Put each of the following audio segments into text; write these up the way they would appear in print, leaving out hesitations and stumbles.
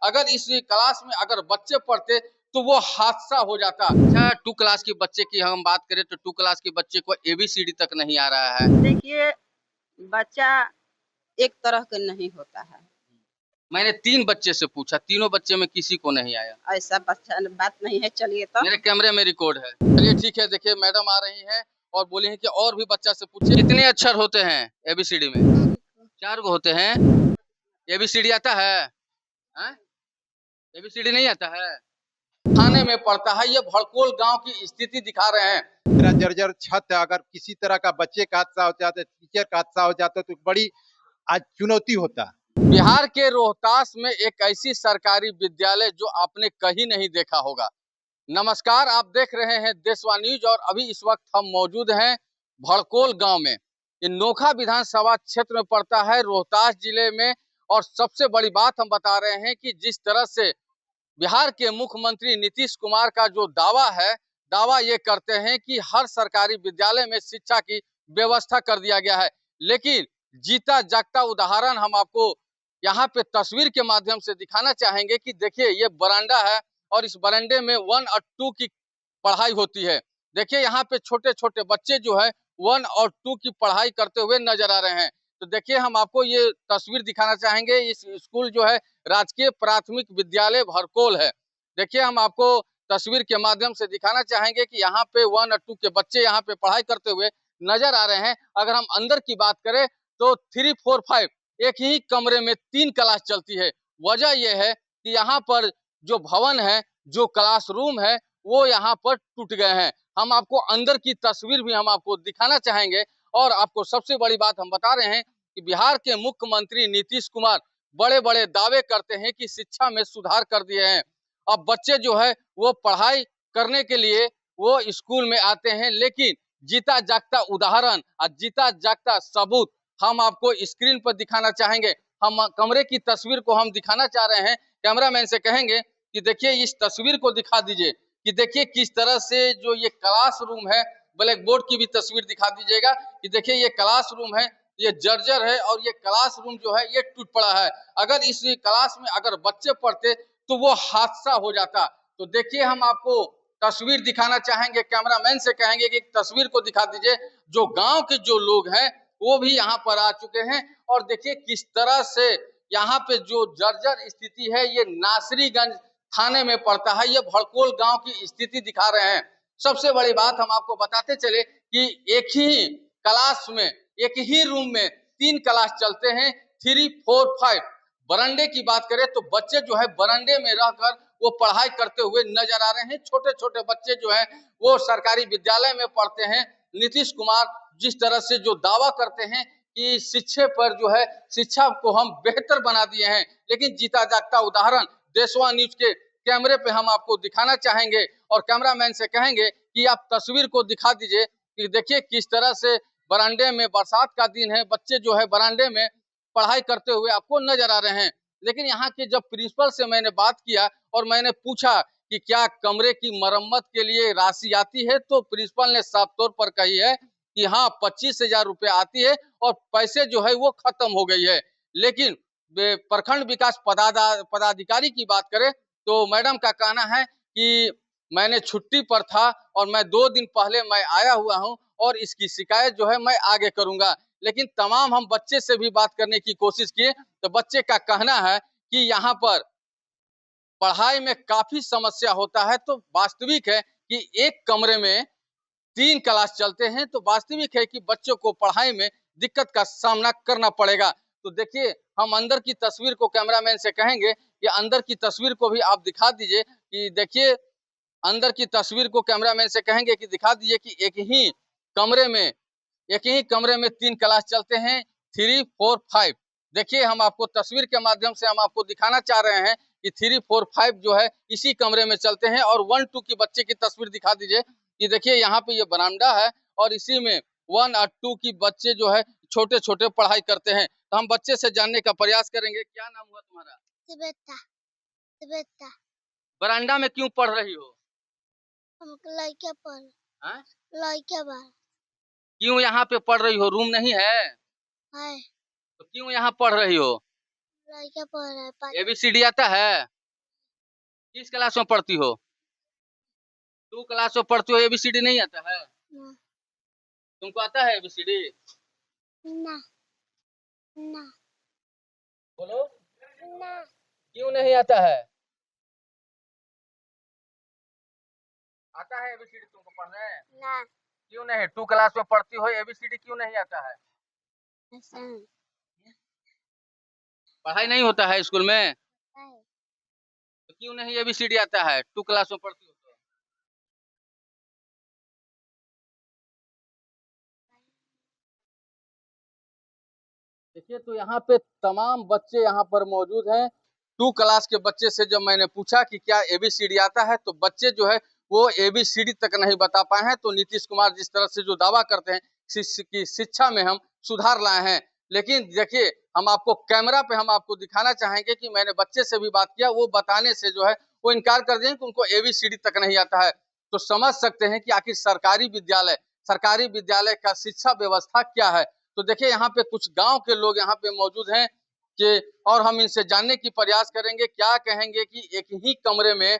अगर इस क्लास में अगर बच्चे पढ़ते तो वो हादसा हो जाता। अच्छा, 2 क्लास के बच्चे की हम बात करें तो 2 क्लास के बच्चे को एबीसीडी तक नहीं आ रहा है। देखिए, बच्चा एक तरह का नहीं होता है। मैंने 3 बच्चे से पूछा, तीनों बच्चे में किसी को नहीं आया। ऐसा बच्चा बात नहीं है। चलिए तो मेरे कैमरे में रिकॉर्ड है। चलिए ठीक है, देखिए मैडम आ रही हैं और बोली हैं कि और भी बच्चा से पूछिए कितने अक्षर होते हैं एबीसीडी में? 4 गो होते हैं। एबीसीडी आता है? हैं? एबीसीडी नहीं आता है? थाने में पड़ता है। ये भड़कोल गांव की स्थिति दिखा रहे हैं। मेरा जर्जर छत है, अगर किसी तरह का बच्चे का हादसा हो जाता है, टीचर का हादसा हो जाता है तो बड़ी आज चुनौती होता। बिहार के रोहतास में एक ऐसी सरकारी विद्यालय जो आपने कहीं नहीं देखा होगा। नमस्कार, आप देख रहे हैं देशवा न्यूज और अभी इस वक्त हम मौजूद हैं भड़कोल गांव में। ये नोखा विधानसभा क्षेत्र में पड़ता है, रोहतास जिले में। और सबसे बड़ी बात हम बता रहे हैं कि जिस तरह से बिहार के मुख्यमंत्री नीतीश कुमार का जो दावा ये करते हैं कि हर सरकारी विद्यालय में शिक्षा की व्यवस्था कर दिया गया है, लेकिन जीता जागता उदाहरण हम आपको यहाँ पे तस्वीर के माध्यम से दिखाना चाहेंगे कि देखिए ये बरामदा है और इस बरामदे में 1 और 2 की पढ़ाई होती है। देखिए यहाँ पे छोटे छोटे बच्चे जो है 1 और 2 की पढ़ाई करते हुए नजर आ रहे हैं। तो देखिए हम आपको ये तस्वीर दिखाना चाहेंगे। इस स्कूल जो है राजकीय प्राथमिक विद्यालय भड़कोल है। देखिए हम आपको तस्वीर के माध्यम से दिखाना चाहेंगे कि यहाँ पे 1 और 2 के बच्चे यहाँ पे पढ़ाई करते हुए नजर आ रहे हैं। अगर हम अंदर की बात करें तो 3, 4, 5 एक ही कमरे में 3 क्लास चलती है। वजह यह है कि यहाँ पर जो भवन है, जो क्लासरूम है, वो यहाँ पर टूट गए हैं। हम आपको अंदर की तस्वीर भी हम आपको दिखाना चाहेंगे। और आपको सबसे बड़ी बात हम बता रहे हैं कि बिहार के मुख्यमंत्री नीतीश कुमार बड़े बड़े दावे करते हैं कि शिक्षा में सुधार कर दिए हैं। अब बच्चे जो है वो पढ़ाई करने के लिए वो स्कूल में आते हैं, लेकिन जीता जागता उदाहरण और जीता जागता सबूत हम आपको स्क्रीन पर दिखाना चाहेंगे। हम कमरे की तस्वीर को हम दिखाना चाह रहे हैं। कैमरामैन से कहेंगे कि देखिए इस तस्वीर को दिखा दीजिए कि देखिए किस तरह से जो ये क्लासरूम है, ब्लैक बोर्ड की भी तस्वीर दिखा दीजिएगा कि देखिए ये क्लासरूम है, ये जर्जर है और ये क्लासरूम जो है ये टूट पड़ा है। अगर इस क्लास में अगर बच्चे पढ़ते तो वो हादसा हो जाता। तो देखिए हम आपको तस्वीर दिखाना चाहेंगे। कैमरामैन से कहेंगे कि तस्वीर को दिखा दीजिए। जो गांव के जो लोग हैं वो भी यहाँ पर आ चुके हैं और देखिए किस तरह से यहाँ पे जो जर्जर स्थिति है ये नासरीगंज थाने में पड़ता है। ये भड़कोल गांव की स्थिति दिखा रहे हैं। सबसे बड़ी बात हम आपको बताते चले कि एक ही क्लास में, एक ही रूम में 3 क्लास चलते हैं, 3, 4, 5। बरामदे की बात करें तो बच्चे जो है बरामदे में रहकर वो पढ़ाई करते हुए नजर आ रहे हैं। छोटे छोटे बच्चे जो हैं वो सरकारी विद्यालय में पढ़ते हैं। नीतीश कुमार जिस तरह से जो दावा करते हैं कि शिक्षा पर जो है शिक्षा को हम बेहतर बना दिए हैं, लेकिन जीता जागता उदाहरण देशवा न्यूज के कैमरे पे हम आपको दिखाना चाहेंगे। और कैमरामैन से कहेंगे कि आप तस्वीर को दिखा दीजिए कि देखिए किस तरह से बरामदे में, बरसात का दिन है, बच्चे जो है बरामदे में पढ़ाई करते हुए आपको नजर आ रहे हैं। लेकिन यहाँ के जब प्रिंसिपल से मैंने बात किया और मैंने पूछा कि क्या कमरे की मरम्मत के लिए राशि आती है, तो प्रिंसिपल ने साफ तौर पर कही है कि हाँ 25,000 रुपये आती है और पैसे जो है वो खत्म हो गई है। लेकिन प्रखंड विकास पदाधिकारी की बात करें तो मैडम का कहना है कि मैंने छुट्टी पर था और मैं 2 दिन पहले मैं आया हुआ हूं और इसकी शिकायत जो है मैं आगे करूंगा। लेकिन तमाम हम बच्चे से भी बात करने की कोशिश किए तो बच्चे का कहना है कि यहाँ पर पढ़ाई में काफी समस्या होता है। तो वास्तविक है कि एक कमरे में 3 क्लास चलते हैं, तो वास्तविक है कि बच्चों को पढ़ाई में दिक्कत का सामना करना पड़ेगा। तो देखिए हम अंदर की तस्वीर को कैमरामैन से कहेंगे कि अंदर की तस्वीर को भी आप दिखा दीजिए कि देखिए अंदर की तस्वीर को कैमरामैन से कहेंगे कि दिखा दीजिए कि एक ही कमरे में 3 क्लास चलते हैं, 3, 4, 5। देखिए हम आपको तस्वीर के माध्यम से हम आपको दिखाना चाह रहे हैं कि 3, 4, 5 जो है इसी कमरे में चलते हैं। और 1, 2 की बच्चे की तस्वीर दिखा दीजिए कि देखिए यहाँ पे ये बरामदा है और इसी में 1 और 2 की बच्चे जो है छोटे छोटे पढ़ाई करते हैं। तो हम बच्चे से जानने का प्रयास करेंगे। क्या नाम हुआ तुम्हारा? श्वेता। बरामदा में क्यों पढ़ रही हो? हमको लड़का पढ़ हाँ? लड़का बा क्यों यहाँ पे पढ़ रही हो? रूम नहीं है है। तो क्यों यहाँ पढ़ रही हो? लड़का पढ़ रहा है। एबीसीडी आता है? किस क्लास में पढ़ती हो? 2 क्लास में पढ़ती हो, एबीसीडी नहीं आता है? ना तुमको आता है एबीसीडी? ना ना बोलो। ना क्यों नहीं आता है? आता है एबीसीडी तुमको पढ़ने? ना क्यों नहीं? 2 क्लास में पढ़ती हो, एबीसीडी क्यों नहीं आता है? ऐसा पढ़ाई नहीं होता है स्कूल में? है। तो क्यों नहीं एबीसीडी आता है? 2 क्लास में पढ़ती हो तो? देखिए, तो यहाँ पे तमाम बच्चे यहाँ पर मौजूद हैं। 2 क्लास के बच्चे से जब मैंने पूछा कि क्या एबीसीडी आता है, तो बच्चे जो है वो एबीसीडी तक नहीं बता पाए हैं। तो नीतीश कुमार जिस तरह से जो दावा करते हैं की शिक्षा में हम सुधार लाए हैं, लेकिन देखिए, हम आपको कैमरा पे हम आपको दिखाना चाहेंगे कि मैंने बच्चे से भी बात किया, वो बताने से जो है वो इनकार कर दिए कि उनको एबीसीडी तक नहीं आता है। तो समझ सकते हैं कि आखिर सरकारी विद्यालय का शिक्षा व्यवस्था क्या है। तो देखिए, यहाँ पे कुछ गांव के लोग यहाँ पे मौजूद हैं कि और हम इनसे जानने की प्रयास करेंगे, क्या कहेंगे कि एक ही कमरे में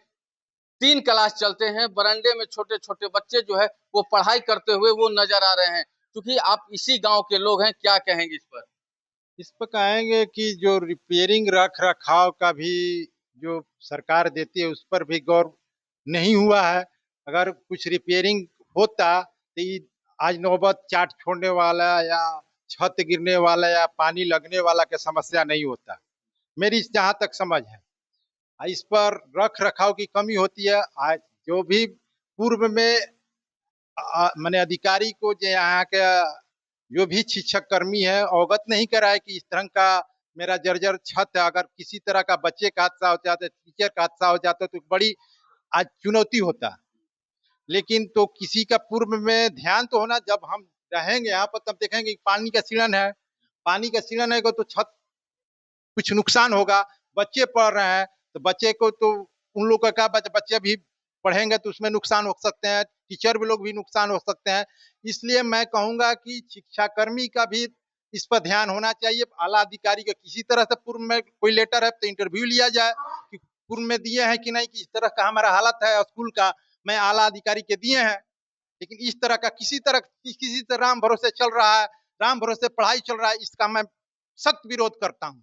3 क्लास चलते हैं, बरामदे में छोटे-छोटे बच्चे जो है वो पढ़ाई करते हुए वो नजर आ रहे हैं। क्योंकि आप इसी गांव के लोग हैं, क्या कहेंगे इस पर? इस पर कहेंगे कि जो रिपेयरिंग रख रखाव का भी जो सरकार देती है उस पर भी गौर नहीं हुआ है। अगर कुछ रिपेयरिंग होता तो आज नौबत चाट छोड़ने वाला या छत गिरने वाला या पानी लगने वाला का समस्या नहीं होता, मेरी जहाँ तक समझ है। इस पर रख रखाव की कमी होती है। आज जो भी पूर्व में मैंने अधिकारी को जो यहाँ के जो भी शिक्षक कर्मी है अवगत नहीं करा है कि इस तरह का मेरा जर्जर छत है, अगर किसी तरह का बच्चे का हादसा हो जाता है, टीचर का हादसा हो जाता है तो बड़ी आज चुनौती होता है। लेकिन तो किसी का पूर्व में ध्यान तो होना, जब हम रहेंगे यहाँ पर तब देखेंगे पानी का सीलन है, पानी का सीलन है तो छत कुछ नुकसान होगा। बच्चे पढ़ रहे हैं तो बच्चे को तो उन लोगों का बच्चे भी पढ़ेंगे तो उसमें नुकसान हो सकते हैं, टीचर भी लोग भी नुकसान हो सकते हैं। इसलिए मैं कहूंगा कि शिक्षाकर्मी का भी इस पर ध्यान होना चाहिए। आला अधिकारी का किसी तरह से पूर्व में कोई लेटर है तो इंटरव्यू लिया जाए कि पूर्व में दिए हैं कि नहीं, कि इस तरह का हमारा हालत है स्कूल का, मैं आला अधिकारी के दिए हैं। लेकिन इस तरह का किसी तरह राम भरोसे चल रहा है, राम भरोसे पढ़ाई चल रहा है, इसका मैं सख्त विरोध करता हूँ।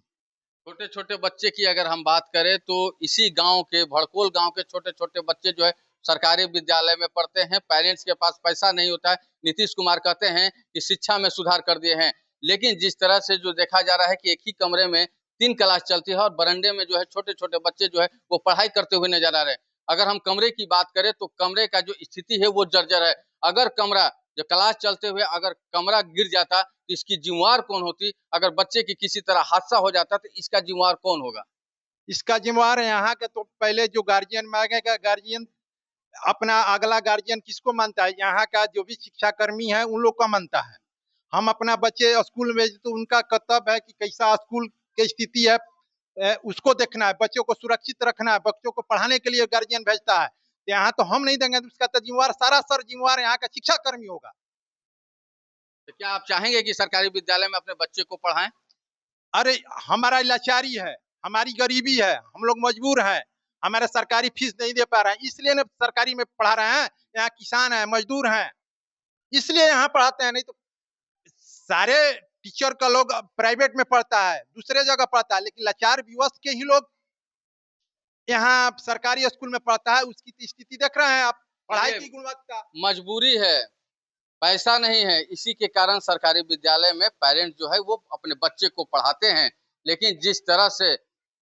छोटे-छोटे बच्चे की अगर हम बात करें तो इसी गांव के भड़कोल गांव के छोटे-छोटे बच्चे जो है सरकारी विद्यालय में पढ़ते हैं। पेरेंट्स के पास पैसा नहीं होता है। नीतीश कुमार कहते हैं कि शिक्षा में सुधार कर दिए हैं, लेकिन जिस तरह से जो देखा जा रहा है कि एक ही कमरे में 3 क्लास चलती है और बरामदे में जो है छोटे-छोटे बच्चे जो है वो पढ़ाई करते हुए नजर आ रहे हैं। अगर हम कमरे की बात करें तो कमरे का जो स्थिति है वो जर्जर है। अगर कमरा जो क्लास चलते हुए अगर कमरा गिर जाता तो इसकी जिम्मेवार कौन होती? अगर बच्चे की किसी तरह हादसा हो जाता तो इसका जिम्मेवार कौन होगा? इसका जिम्मेवार है यहाँ के, तो पहले जो गार्जियन मांगे का गार्जियन अपना अगला गार्जियन किसको मानता है? यहाँ का जो भी शिक्षा कर्मी है उन लोग का मानता है। हम अपना बच्चे स्कूल में तो उनका कर्तव्य है कि कैसा स्कूल की स्थिति है उसको देखना है, बच्चों को सुरक्षित रखना है, बच्चों को पढ़ाने के लिए गार्जियन भेजता है। यहाँ तो हम नहीं देंगे तो उसका तो जिम्मेवार सारा सर जिम्मेवार यहाँ का शिक्षा कर्मी होगा। तो क्या आप चाहेंगे कि सरकारी विद्यालय में अपने बच्चे को पढ़ाएं? अरे हमारा लाचारी है, हमारी गरीबी है, हम लोग मजबूर हैं, हमारे सरकारी फीस नहीं दे पा रहे हैं, इसलिए ना सरकारी में पढ़ा रहे हैं। यहाँ किसान है, मजदूर हैं, इसलिए यहाँ पढ़ाते हैं। नहीं तो सारे टीचर का लोग प्राइवेट में पढ़ता है, दूसरे जगह पढ़ता है, लेकिन लाचार विवश के ही लोग यहाँ सरकारी स्कूल में पढ़ता है। उसकी स्थिति देख रहे हैं आप, पढ़ाई की गुणवत्ता। मजबूरी है, पैसा नहीं है, इसी के कारण सरकारी विद्यालय में पेरेंट्स जो है वो अपने बच्चे को पढ़ाते हैं। लेकिन जिस तरह से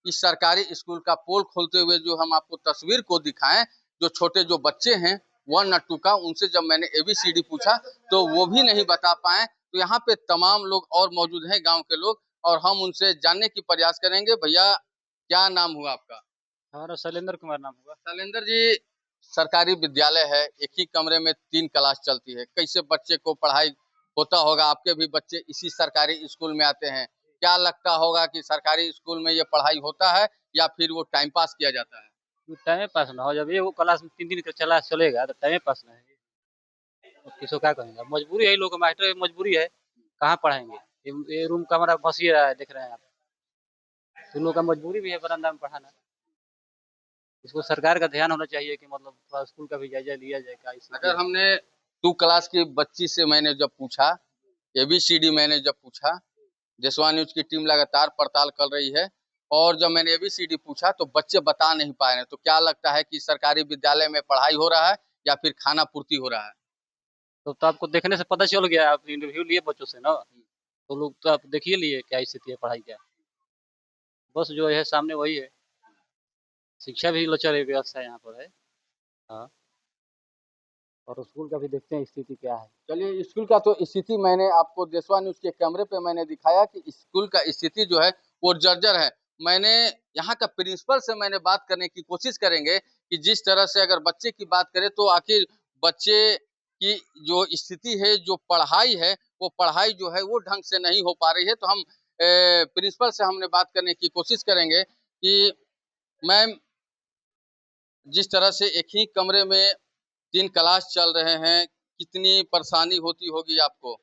इस सरकारी स्कूल का पोल खोलते हुए जो हम आपको तस्वीर को दिखाएं, जो छोटे जो बच्चे हैं 1 और 2 का, उनसे जब मैंने एबीसीडी पूछा तो वो भी नहीं बता पाए। तो यहाँ पे तमाम लोग और मौजूद हैं, गांव के लोग, और हम उनसे जानने की प्रयास करेंगे। भैया, क्या नाम हुआ आपका? हमारा शैलेंद्र कुमार नाम होगा। शैलेंद्र जी, सरकारी विद्यालय है, एक ही कमरे में 3 क्लास चलती है, कैसे बच्चे को पढ़ाई होता होगा? आपके भी बच्चे इसी सरकारी स्कूल में आते हैं, क्या लगता होगा कि सरकारी स्कूल में ये पढ़ाई होता है या फिर वो टाइम पास किया जाता है? टाइम पास ना हो, जब ये वो क्लास में 3 दिन का चला चलेगा तो टाइम पास ना है। किसको क्या कहेंगे, मजबूरी है, लोग मास्टर की मजबूरी है, कहाँ पढ़ाएंगे। ये रूम का हमारा बस ही रहा है, देख रहे हैं आप। तो लोग का मजबूरी भी है बरामदा में पढ़ाना। इसको सरकार का ध्यान होना चाहिए कि मतलब थोड़ा स्कूल का भी जायजा लिया जाए क्या स्थिति अगर है। हमने 2 क्लास की बच्ची से मैंने जब पूछा, एबीसीडी मैंने जब पूछा, देशवा न्यूज की टीम लगातार पड़ताल कर रही है और जब मैंने एबीसीडी पूछा तो बच्चे बता नहीं पा रहे। तो क्या लगता है कि सरकारी विद्यालय में पढ़ाई हो रहा है या फिर खाना पूर्ति हो रहा है? तो आपको देखने से पता चल गया, आप इंटरव्यू लिए बच्चों से ना, तो लोग तो आप देखिए लिए क्या स्थिति है पढ़ाई का। बस जो है सामने वही है, शिक्षा भी लचर व्यवस्था यहाँ पर है। हाँ, और स्कूल का भी देखते हैं स्थिति क्या है। चलिए, स्कूल का तो स्थिति मैंने आपको देशवा न्यूज के कैमरे पे मैंने दिखाया कि स्कूल का स्थिति जो है वो जर्जर है। मैंने यहाँ का प्रिंसिपल से मैंने बात करने की कोशिश करेंगे कि जिस तरह से अगर बच्चे की बात करें तो आखिर बच्चे की जो स्थिति है, जो पढ़ाई है, वो पढ़ाई जो है वो ढंग से नहीं हो पा रही है। तो हम प्रिंसिपल से हमने बात करने की कोशिश करेंगे कि मैम, जिस तरह से एक ही कमरे में 3 क्लास चल रहे हैं, कितनी परेशानी होती होगी आपको?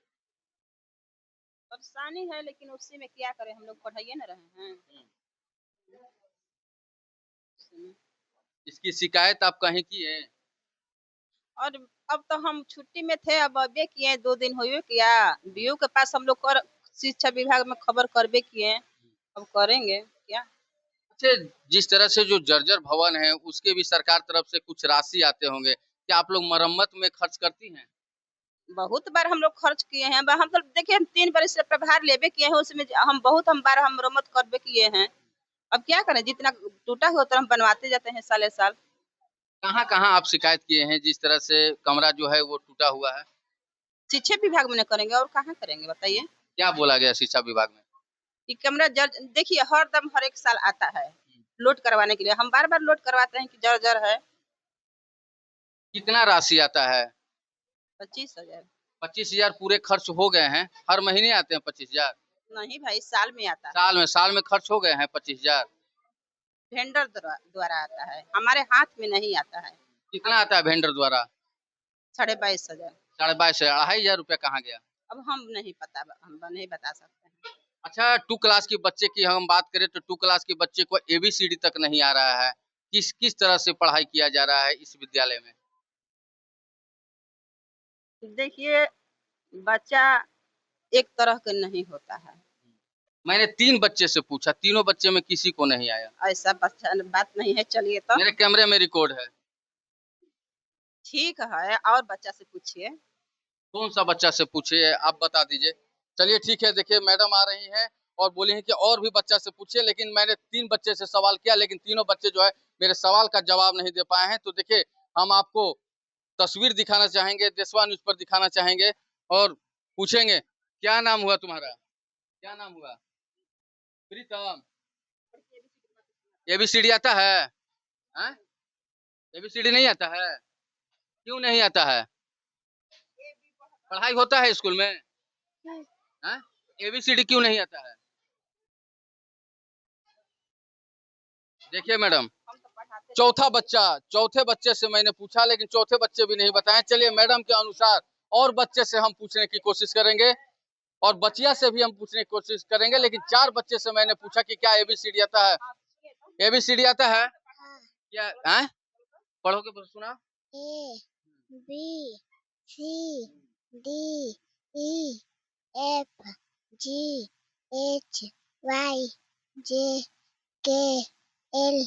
परेशानी है लेकिन उसी में क्या करें, हम लोग पढ़ाइए ना रहे हैं। इसकी शिकायत आप कहीं की है? और अब तो हम छुट्टी में थे, अब अबे किए 2 दिन हुए किया। बीओ के पास हम लोग कर शिक्षा विभाग में खबर करबे किए, अब करेंगे क्या। अच्छा, जिस तरह से जो जर्जर भवन है उसके भी सरकार तरफ से कुछ राशि आते होंगे, क्या आप लोग मरम्मत में खर्च करती हैं? बहुत बार हम लोग खर्च किए हैं, हम तो देखिए हम 3 बार इससे प्रभार लेबे किए हैं, उसमें हम बार हम मरम्मत करबे किए हैं। अब क्या करें, जितना टूटा हुआ तो हम बनवाते जाते हैं साले साल। कहाँ-कहाँ आप शिकायत किए हैं जिस तरह से कमरा जो है वो टूटा हुआ है? शिक्षा विभाग में न करेंगे और कहाँ करेंगे बताइए। क्या बोला गया शिक्षा विभाग में? कि कमरा देखिए हर दम हर एक साल आता है लोड करवाने के लिए, हम बार बार लोड करवाते हैं कि जर्जर है। कितना राशि आता है? 25,000। 25,000 पूरे खर्च हो गए हैं? हर महीने आते हैं 25,000? नहीं भाई, साल में आता है। साल में खर्च हो गए हैं 25,000? वेंडर द्वारा आता है, हमारे हाथ में नहीं आता है। कितना आता है वेंडर द्वारा? 22,500। 22,500, 2,500 रुपया कहाँ गया? अब हम नहीं पता, हम नहीं बता सकते हैं। अच्छा, 2 क्लास के बच्चे की हम बात करें तो 2 क्लास के बच्चे को एबीसीडी तक नहीं आ रहा है। किस किस तरह से पढ़ाई किया जा रहा है इस विद्यालय में? देखिए बच्चा एक तरह का नहीं होता है। मैंने 3 बच्चे से पूछा, तीनों बच्चे में किसी को नहीं आया। ऐसा बच्चा बात नहीं है। चलिए तो मेरे कैमरे में रिकॉर्ड है। ठीक है, और बच्चा से पूछिए। कौन सा बच्चा से पूछे आप बता दीजिए। चलिए ठीक है, देखिए मैडम आ रही हैं और बोली हैं कि और भी बच्चा से पूछिए, लेकिन मैंने 3 बच्चे से सवाल किया लेकिन तीनों बच्चे जो है मेरे सवाल का जवाब नहीं दे पाए हैं। तो देखिए, हम आपको तस्वीर दिखाना चाहेंगे, देशवा न्यूज पर दिखाना चाहेंगे और पूछेंगे, क्या नाम हुआ तुम्हारा? क्या नाम हुआ? प्रीतम। एबीसीडी आता है? हैं? एबीसीडी नहीं आता है? क्यों नहीं आता है? पढ़ाई होता है स्कूल में? हैं? एबीसीडी क्यों नहीं आता है? देखिए मैडम, चौथे बच्चे से मैंने पूछा लेकिन चौथे बच्चे भी नहीं बताए। चलिए मैडम के अनुसार और बच्चे से हम पूछने की कोशिश करेंगे और बचिया से भी हम पूछने की कोशिश करेंगे, लेकिन 4 बच्चे से मैंने पूछा कि क्या एबीसीडी आता है? एबीसीडी आता है? क्या हैं? पढ़ोगे तो सुना? A B C D E F G H Y J K L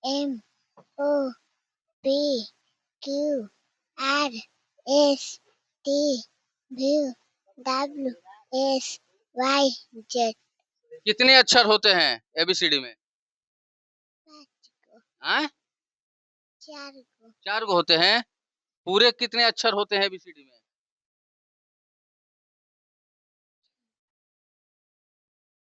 M O P Q R S T V W X Y Z। कितने अक्षर होते हैं एबीसीडी में? 5 को, हैं? 4 को, 4 गो होते हैं। पूरे कितने अक्षर होते हैं एबीसीडी में?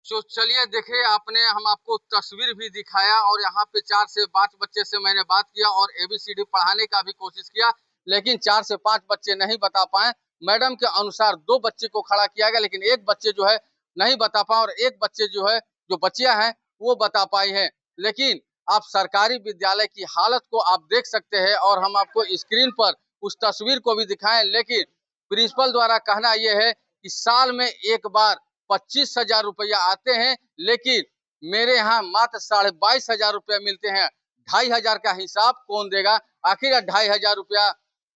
तो चलिए देखिए, हम आपको तस्वीर भी दिखाया और यहाँ पे 4 से 5 बच्चे से मैंने बात किया और एबीसीडी पढ़ाने का भी कोशिश किया, लेकिन 4 से 5 बच्चे नहीं बता पाए। मैडम के अनुसार 2 बच्चे को खड़ा किया गया लेकिन एक बच्चे जो है नहीं बता पाए और एक बच्चे जो है, जो बच्चियां हैं वो बता पाई हैं। लेकिन आप सरकारी विद्यालय की हालत को आप देख सकते हैं और हम आपको स्क्रीन पर उस तस्वीर को भी दिखाएं, लेकिन प्रिंसिपल द्वारा कहना यह है कि साल में एक बार 25,000 रुपया आते हैं, लेकिन मेरे यहाँ मात्र 22,500 रुपया मिलते हैं। 2,500 का हिसाब कौन देगा, आखिर 2,500 रुपया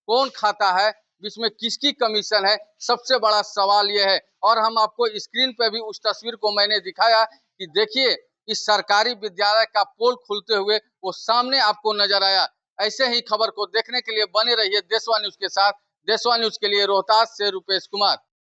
कौन खाता है, इसमें किसकी कमीशन है, सबसे बड़ा सवाल यह है। और हम आपको स्क्रीन पे भी उस तस्वीर को मैंने दिखाया कि देखिए इस सरकारी विद्यालय का पोल खुलते हुए वो सामने आपको नजर आया। ऐसे ही खबर को देखने के लिए बने रहिए देशवा न्यूज के साथ। देशवा न्यूज के लिए रोहतास से रुपेश कुमार।